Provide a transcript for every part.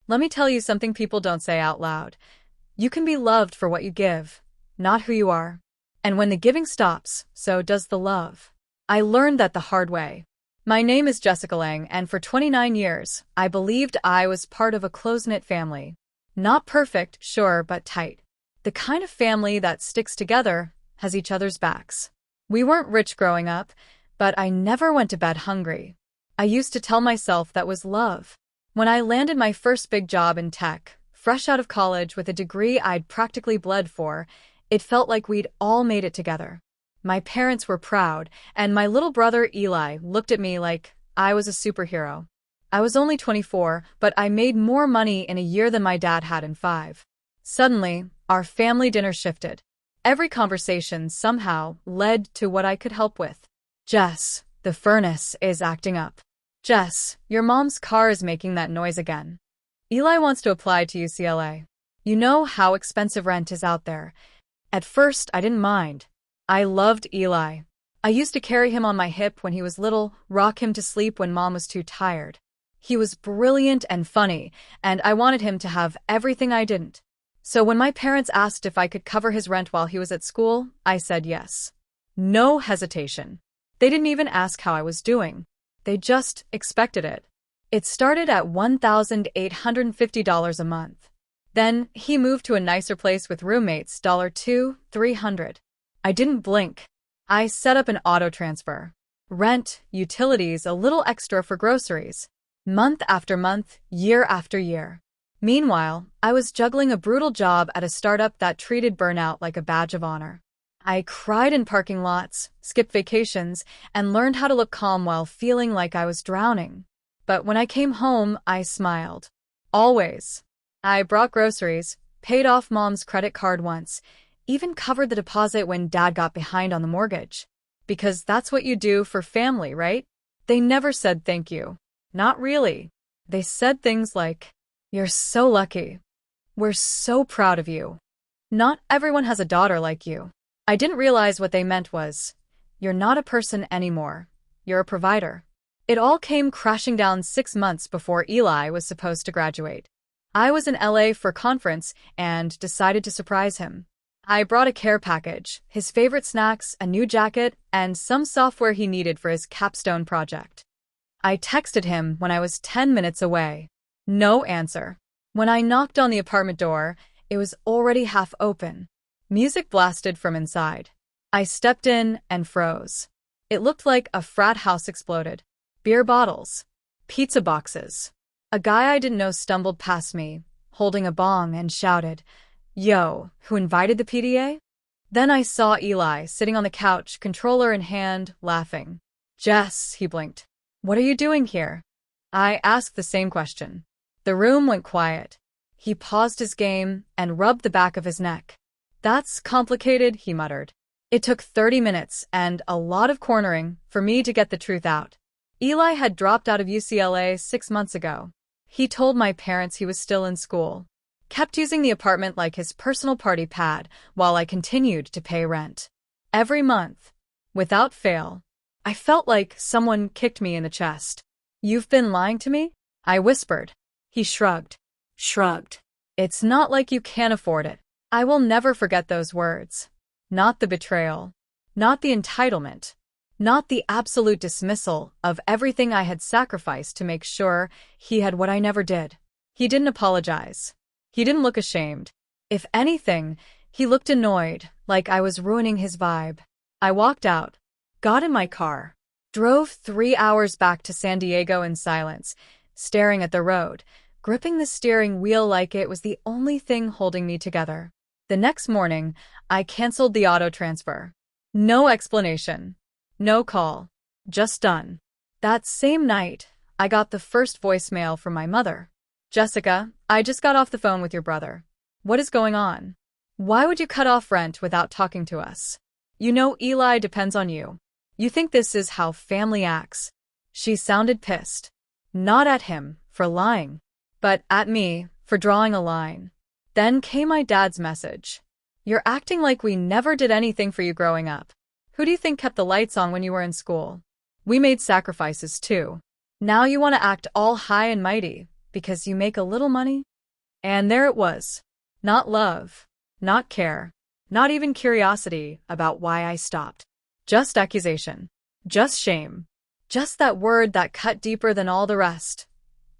Let me tell you something people don't say out loud. You can be loved for what you give, not who you are. And when the giving stops, so does the love. I learned that the hard way. My name is Jessica Lang, and for 29 years, I believed I was part of a close-knit family. Not perfect, sure, but tight. The kind of family that sticks together, has each other's backs. We weren't rich growing up, but I never went to bed hungry. I used to tell myself that was love. When I landed my first big job in tech, fresh out of college with a degree I'd practically bled for, it felt like we'd all made it together. My parents were proud, and my little brother Eli looked at me like I was a superhero. I was only 24, but I made more money in a year than my dad had in 5. Suddenly, our family dinner shifted. Every conversation somehow led to what I could help with. Jess, the furnace is acting up. Jess, your mom's car is making that noise again. Eli wants to apply to UCLA. You know how expensive rent is out there. At first, I didn't mind. I loved Eli. I used to carry him on my hip when he was little, rock him to sleep when mom was too tired. He was brilliant and funny, and I wanted him to have everything I didn't. So when my parents asked if I could cover his rent while he was at school, I said yes. No hesitation. They didn't even ask how I was doing. They just expected it. It started at $1,850 a month. Then he moved to a nicer place with roommates, $200, $300. I didn't blink. I set up an auto transfer. Rent, utilities, a little extra for groceries. Month after month, year after year. Meanwhile, I was juggling a brutal job at a startup that treated burnout like a badge of honor. I cried in parking lots, skipped vacations, and learned how to look calm while feeling like I was drowning. But when I came home, I smiled. Always. I brought groceries, paid off mom's credit card once, even covered the deposit when dad got behind on the mortgage. Because that's what you do for family, right? They never said thank you. Not really. They said things like, "You're so lucky. We're so proud of you. Not everyone has a daughter like you." I didn't realize what they meant was, "You're not a person anymore. You're a provider." It all came crashing down 6 months before Eli was supposed to graduate. I was in LA for a conference and decided to surprise him. I brought a care package, his favorite snacks, a new jacket, and some software he needed for his capstone project. I texted him when I was 10 minutes away. No answer. When I knocked on the apartment door, it was already half open. Music blasted from inside. I stepped in and froze. It looked like a frat house exploded. Beer bottles. Pizza boxes. A guy I didn't know stumbled past me, holding a bong, and shouted, "Yo, who invited the PDA?" Then I saw Eli sitting on the couch, controller in hand, laughing. "Jess," he blinked. "What are you doing here?" I asked the same question. The room went quiet. He paused his game and rubbed the back of his neck. "That's complicated," he muttered. It took 30 minutes and a lot of cornering for me to get the truth out. Eli had dropped out of UCLA 6 months ago. He told my parents he was still in school. Kept using the apartment like his personal party pad while I continued to pay rent. Every month. Without fail. I felt like someone kicked me in the chest. "You've been lying to me?" I whispered. He shrugged. "It's not like you can't afford it." I will never forget those words. Not the betrayal. Not the entitlement. Not the absolute dismissal of everything I had sacrificed to make sure he had what I never did. He didn't apologize. He didn't look ashamed. If anything, he looked annoyed, like I was ruining his vibe. I walked out, got in my car, drove 3 hours back to San Diego in silence, staring at the road, gripping the steering wheel like it was the only thing holding me together. The next morning, I canceled the auto transfer. No explanation. No call. Just done. That same night, I got the first voicemail from my mother. "Jessica, I just got off the phone with your brother. What is going on? Why would you cut off rent without talking to us? You know Eli depends on you. You think this is how family acts." She sounded pissed. Not at him for lying, but at me for drawing a line. Then came my dad's message. "You're acting like we never did anything for you growing up. Who do you think kept the lights on when you were in school? We made sacrifices too. Now you want to act all high and mighty. because you make a little money? And there it was. Not love, not care, not even curiosity about why I stopped. Just accusation. Just shame. Just that word that cut deeper than all the rest.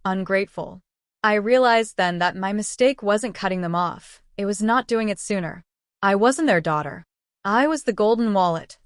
Ungrateful. I realized then that my mistake wasn't cutting them off. It was not doing it sooner. I wasn't their daughter. I was the golden wallet.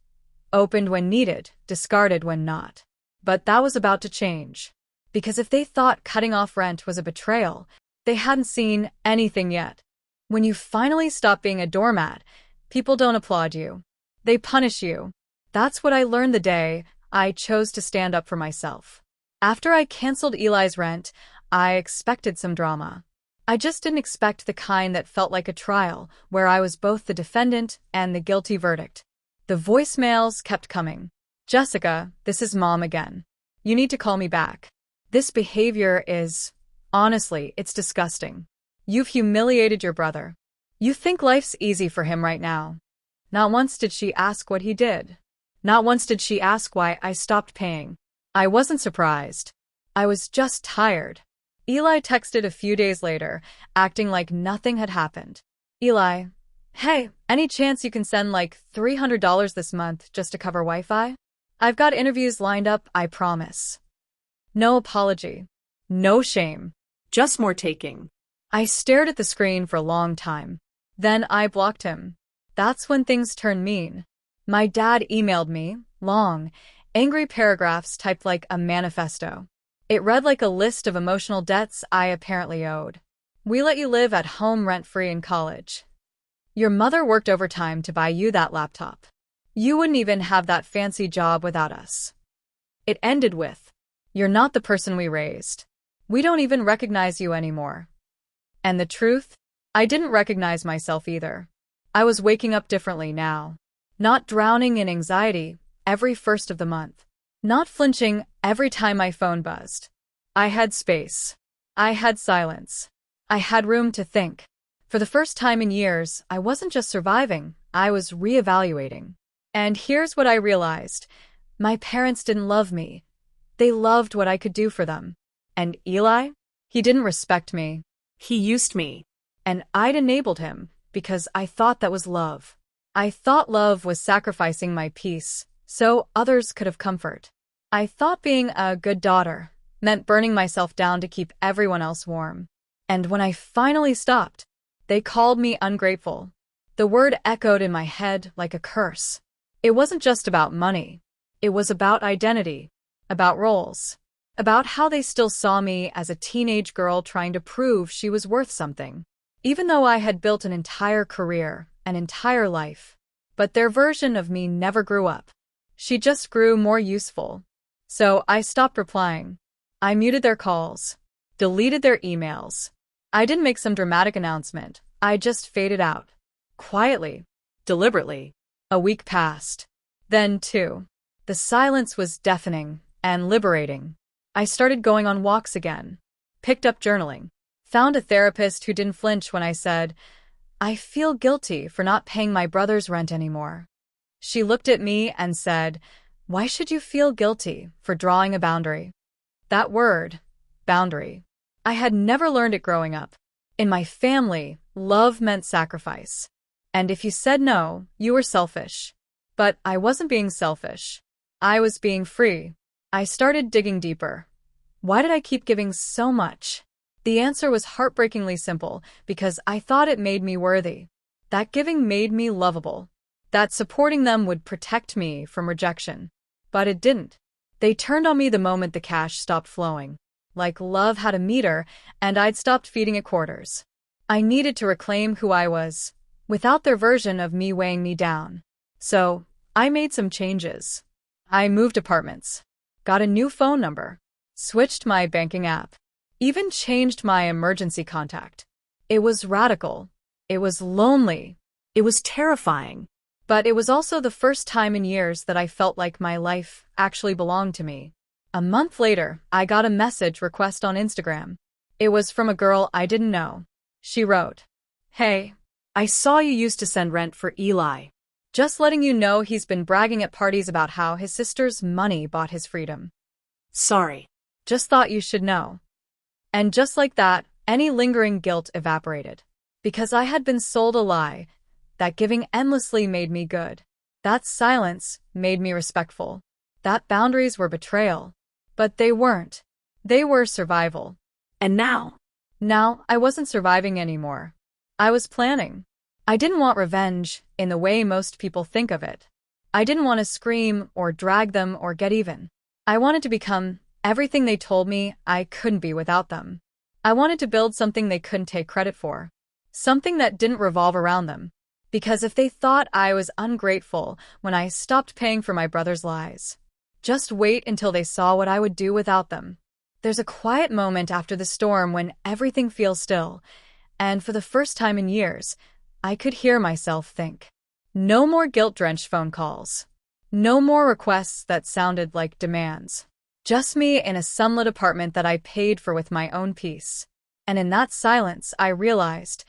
Opened when needed, discarded when not. But that was about to change. Because if they thought cutting off rent was a betrayal, they hadn't seen anything yet. When you finally stop being a doormat, people don't applaud you. They punish you. That's what I learned the day I chose to stand up for myself. After I canceled Eli's rent, I expected some drama. I just didn't expect the kind that felt like a trial, where I was both the defendant and the guilty verdict. The voicemails kept coming. Jessica, this is Mom again. You need to call me back. This behavior is, honestly, it's disgusting. You've humiliated your brother. You think life's easy for him right now. Not once did she ask what he did. Not once did she ask why I stopped paying. I wasn't surprised. I was just tired. Eli texted a few days later, acting like nothing had happened. Eli, hey, any chance you can send like $300 this month just to cover Wi-Fi? I've got interviews lined up, I promise. No apology. No shame. Just more taking. I stared at the screen for a long time. Then I blocked him. That's when things turned mean. My dad emailed me, long, angry paragraphs typed like a manifesto. It read like a list of emotional debts I apparently owed. We let you live at home rent-free in college. Your mother worked overtime to buy you that laptop. You wouldn't even have that fancy job without us. It ended with, you're not the person we raised. We don't even recognize you anymore. And the truth? I didn't recognize myself either. I was waking up differently now. Not drowning in anxiety every first of the month. Not flinching every time my phone buzzed. I had space. I had silence. I had room to think. For the first time in years, I wasn't just surviving, I was reevaluating. And here's what I realized. My parents didn't love me. They loved what I could do for them. And Eli? He didn't respect me. He used me. And I'd enabled him, because I thought that was love. I thought love was sacrificing my peace, so others could have comfort. I thought being a good daughter meant burning myself down to keep everyone else warm. And when I finally stopped, they called me ungrateful. The word echoed in my head like a curse. It wasn't just about money. It was about identity, about roles, about how they still saw me as a teenage girl trying to prove she was worth something, even though I had built an entire career, an entire life. But their version of me never grew up. She just grew more useful. So I stopped replying. I muted their calls, deleted their emails. I didn't make some dramatic announcement. I just faded out. Quietly. Deliberately. A week passed. Then, two. The silence was deafening and liberating. I started going on walks again. Picked up journaling. Found a therapist who didn't flinch when I said, I feel guilty for not paying my brother's rent anymore. She looked at me and said, why should you feel guilty for drawing a boundary? That word, boundary. I had never learned it growing up. In my family, love meant sacrifice. And if you said no, you were selfish. But I wasn't being selfish. I was being free. I started digging deeper. Why did I keep giving so much? The answer was heartbreakingly simple, because I thought it made me worthy. That giving made me lovable. That supporting them would protect me from rejection. But it didn't. They turned on me the moment the cash stopped flowing. Like love had a meter, and I'd stopped feeding it quarters. I needed to reclaim who I was, without their version of me weighing me down. So, I made some changes. I moved apartments. Got a new phone number. Switched my banking app. Even changed my emergency contact. It was radical. It was lonely. It was terrifying. But it was also the first time in years that I felt like my life actually belonged to me. A month later, I got a message request on Instagram. It was from a girl I didn't know. She wrote, hey, I saw you used to send rent for Eli. Just letting you know he's been bragging at parties about how his sister's money bought his freedom. Sorry. Just thought you should know. And just like that, any lingering guilt evaporated. Because I had been sold a lie that giving endlessly made me good. That silence made me respectful. That boundaries were betrayal. But they weren't. They were survival. And now? Now, I wasn't surviving anymore. I was planning. I didn't want revenge in the way most people think of it. I didn't want to scream or drag them or get even. I wanted to become everything they told me I couldn't be without them. I wanted to build something they couldn't take credit for. Something that didn't revolve around them. Because if they thought I was ungrateful when I stopped paying for my brother's lies, just wait until they saw what I would do without them. There's a quiet moment after the storm when everything feels still, and for the first time in years, I could hear myself think. No more guilt-drenched phone calls. No more requests that sounded like demands. Just me in a sunlit apartment that I paid for with my own peace. And in that silence, I realized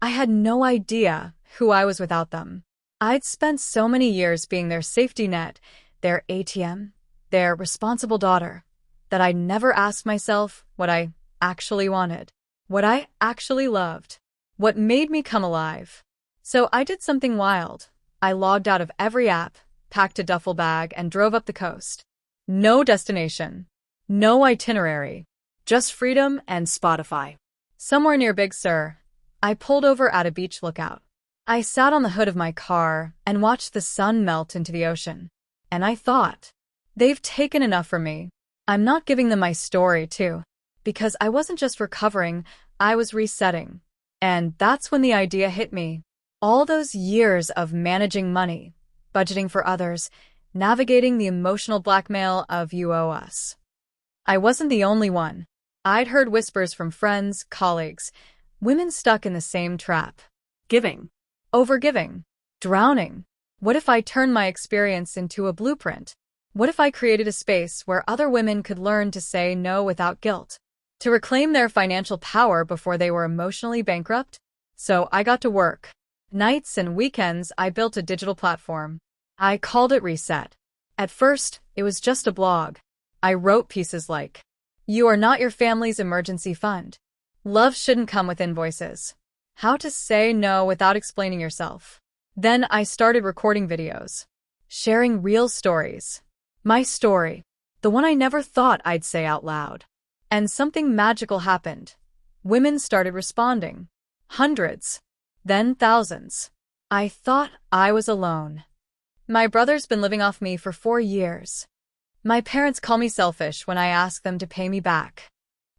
I had no idea who I was without them. I'd spent so many years being their safety net, their ATM, their responsible daughter, that I never asked myself what I actually wanted, what I actually loved, what made me come alive. So I did something wild. I logged out of every app, packed a duffel bag, and drove up the coast. No destination, no itinerary, just freedom and Spotify. Somewhere near Big Sur, I pulled over at a beach lookout. I sat on the hood of my car and watched the sun melt into the ocean. And I thought, they've taken enough from me. I'm not giving them my story, too. Because I wasn't just recovering, I was resetting. And that's when the idea hit me. All those years of managing money, budgeting for others, navigating the emotional blackmail of "you owe us." I wasn't the only one. I'd heard whispers from friends, colleagues, women stuck in the same trap. Giving. Overgiving. Drowning. What if I turned my experience into a blueprint? What if I created a space where other women could learn to say no without guilt? To reclaim their financial power before they were emotionally bankrupt? So I got to work. Nights and weekends, I built a digital platform. I called it Reset. At first, it was just a blog. I wrote pieces like, "You are not your family's emergency fund. Love shouldn't come with invoices. How to say no without explaining yourself." Then I started recording videos, sharing real stories. My story, the one I never thought I'd say out loud. And something magical happened. Women started responding. Hundreds. Then thousands. I thought I was alone. My brother's been living off me for 4 years. My parents call me selfish when I ask them to pay me back.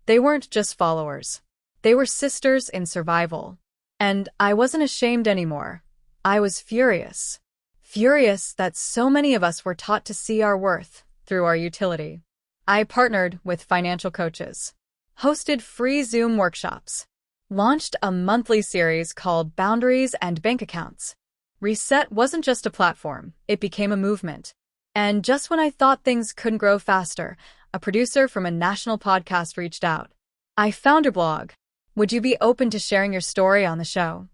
They weren't just followers. They were sisters in survival. And I wasn't ashamed anymore. I was furious. Furious that so many of us were taught to see our worth through our utility. I partnered with financial coaches, hosted free Zoom workshops, launched a monthly series called Boundaries and Bank Accounts. Reset wasn't just a platform, it became a movement. And just when I thought things couldn't grow faster, a producer from a national podcast reached out. "I found your blog. Would you be open to sharing your story on the show?"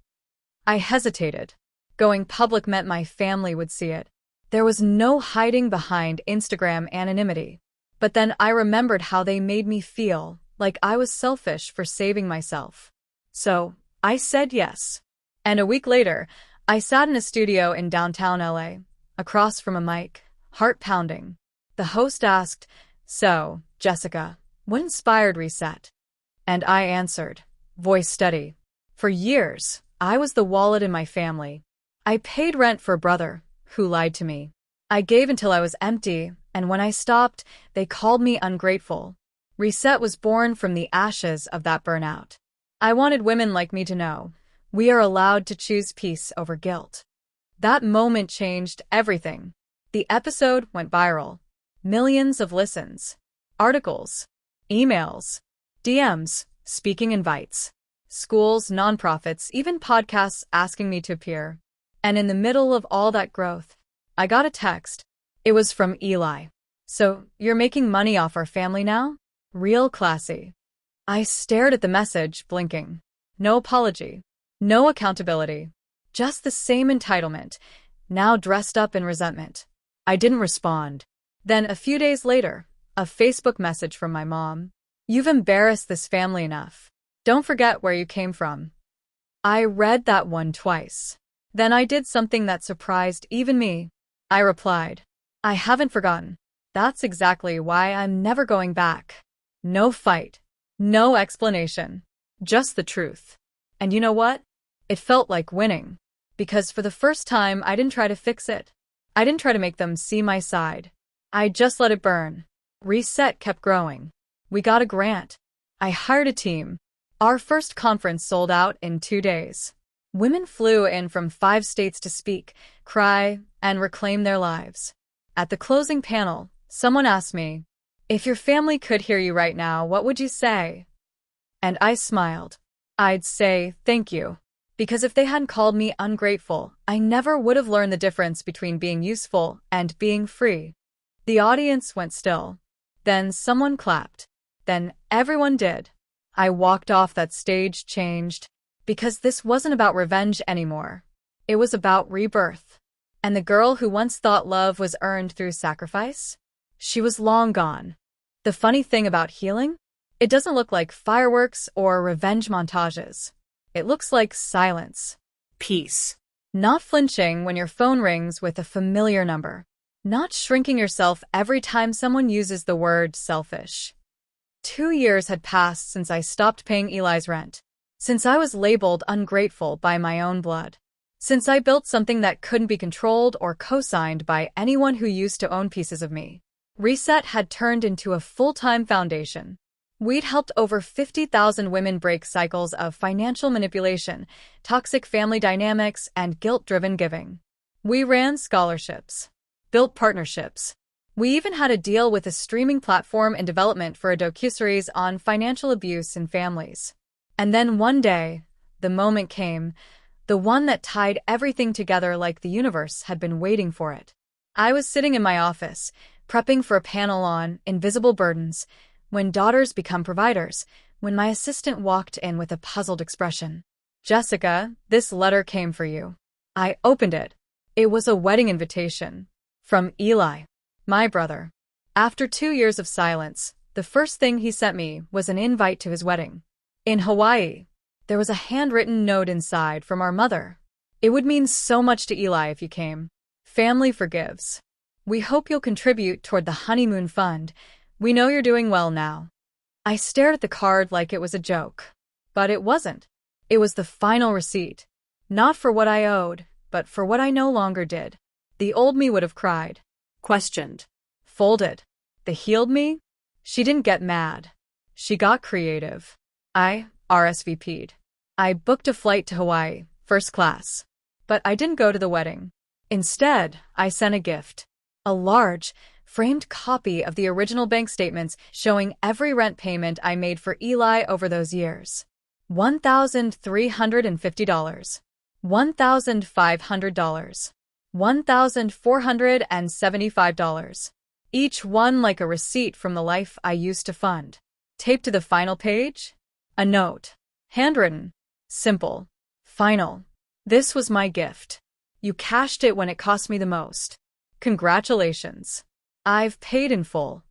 I hesitated. Going public meant my family would see it. There was no hiding behind Instagram anonymity. But then I remembered how they made me feel, like I was selfish for saving myself. So I said yes. And a week later, I sat in a studio in downtown LA, across from a mic, heart pounding. The host asked, "So, Jessica, what inspired Reset?" And I answered, voice steady. For years, I was the wallet in my family. I paid rent for a brother who lied to me. I gave until I was empty, and when I stopped, they called me ungrateful. Reset was born from the ashes of that burnout. I wanted women like me to know, we are allowed to choose peace over guilt. That moment changed everything. The episode went viral. Millions of listens, articles, emails, DMs, speaking invites, schools, nonprofits, even podcasts asking me to appear. And in the middle of all that growth, I got a text. It was from Eli. "So, you're making money off our family now? Real classy." I stared at the message, blinking. No apology. No accountability. Just the same entitlement, now dressed up in resentment. I didn't respond. Then, a few days later, a Facebook message from my mom. You've embarrassed this family enough. Don't forget where you came from. I read that one twice. Then I did something that surprised even me. I replied, I haven't forgotten. That's exactly why I'm never going back. No fight. No explanation. Just the truth. And you know what? It felt like winning. Because for the first time, I didn't try to fix it. I didn't try to make them see my side. I just let it burn. Reset kept growing. We got a grant. I hired a team. Our first conference sold out in 2 days. Women flew in from 5 states to speak, cry, and reclaim their lives. At the closing panel, someone asked me, if your family could hear you right now, what would you say? And I smiled. I'd say, thank you. Because if they hadn't called me ungrateful, I never would have learned the difference between being useful and being free. The audience went still. Then someone clapped. Then everyone did. I walked off that stage changed. Because this wasn't about revenge anymore. It was about rebirth. And the girl who once thought love was earned through sacrifice? She was long gone. The funny thing about healing? It doesn't look like fireworks or revenge montages. It looks like silence. Peace. Not flinching when your phone rings with a familiar number. Not shrinking yourself every time someone uses the word selfish. 2 years had passed since I stopped paying Eli's rent. Since I was labeled ungrateful by my own blood. Since I built something that couldn't be controlled or co-signed by anyone who used to own pieces of me. Reset had turned into a full-time foundation. We'd helped over 50,000 women break cycles of financial manipulation, toxic family dynamics, and guilt-driven giving. We ran scholarships, built partnerships. We even had a deal with a streaming platform in development for a docuseries on financial abuse in families. And then one day, the moment came, the one that tied everything together like the universe had been waiting for it. I was sitting in my office, prepping for a panel on invisible burdens, when daughters become providers, when my assistant walked in with a puzzled expression. Jessica, this letter came for you. I opened it. It was a wedding invitation. From Eli, my brother. After 2 years of silence, the first thing he sent me was an invite to his wedding. In Hawaii. There was a handwritten note inside from our mother. It would mean so much to Eli if you came. Family forgives. We hope you'll contribute toward the honeymoon fund. We know you're doing well now. I stared at the card like it was a joke. But it wasn't. It was the final receipt. Not for what I owed, but for what I no longer did. The old me would have cried. Questioned. Folded. The healed me? She didn't get mad. She got creative. I RSVP'd. I booked a flight to Hawaii, first class. But I didn't go to the wedding. Instead, I sent a gift. A large, framed copy of the original bank statements showing every rent payment I made for Eli over those years. $1,350. $1,500. $1,475. Each one like a receipt from the life I used to fund. Taped to the final page? A note. Handwritten. Simple. Final. This was my gift. You cashed it when it cost me the most. Congratulations. I've paid in full.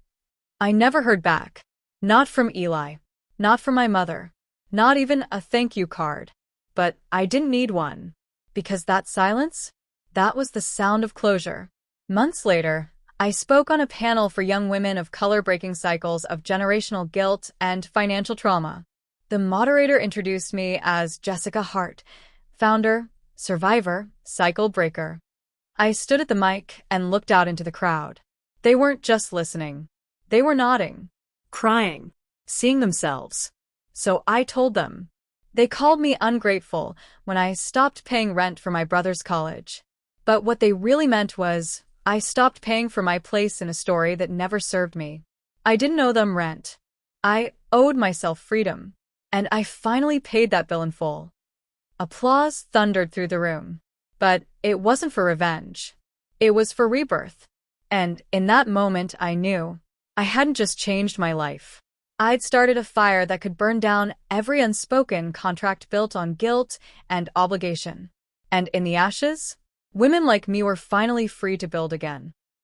I never heard back. Not from Eli. Not from my mother. Not even a thank you card. But I didn't need one. Because that silence? That was the sound of closure. Months later, I spoke on a panel for young women of color breaking cycles of generational guilt and financial trauma. The moderator introduced me as Jessica Hart, founder, survivor, cycle breaker. I stood at the mic and looked out into the crowd. They weren't just listening. They were nodding, Crying. seeing themselves. So I told them. They called me ungrateful when I stopped paying rent for my brother's college. But what they really meant was, I stopped paying for my place in a story that never served me. I didn't owe them rent. I owed myself freedom. And I finally paid that bill in full. Applause thundered through the room. But it wasn't for revenge. It was for rebirth. And in that moment I knew I hadn't just changed my life. I'd started a fire that could burn down every unspoken contract built on guilt and obligation. And in the ashes, women like me were finally free to build again.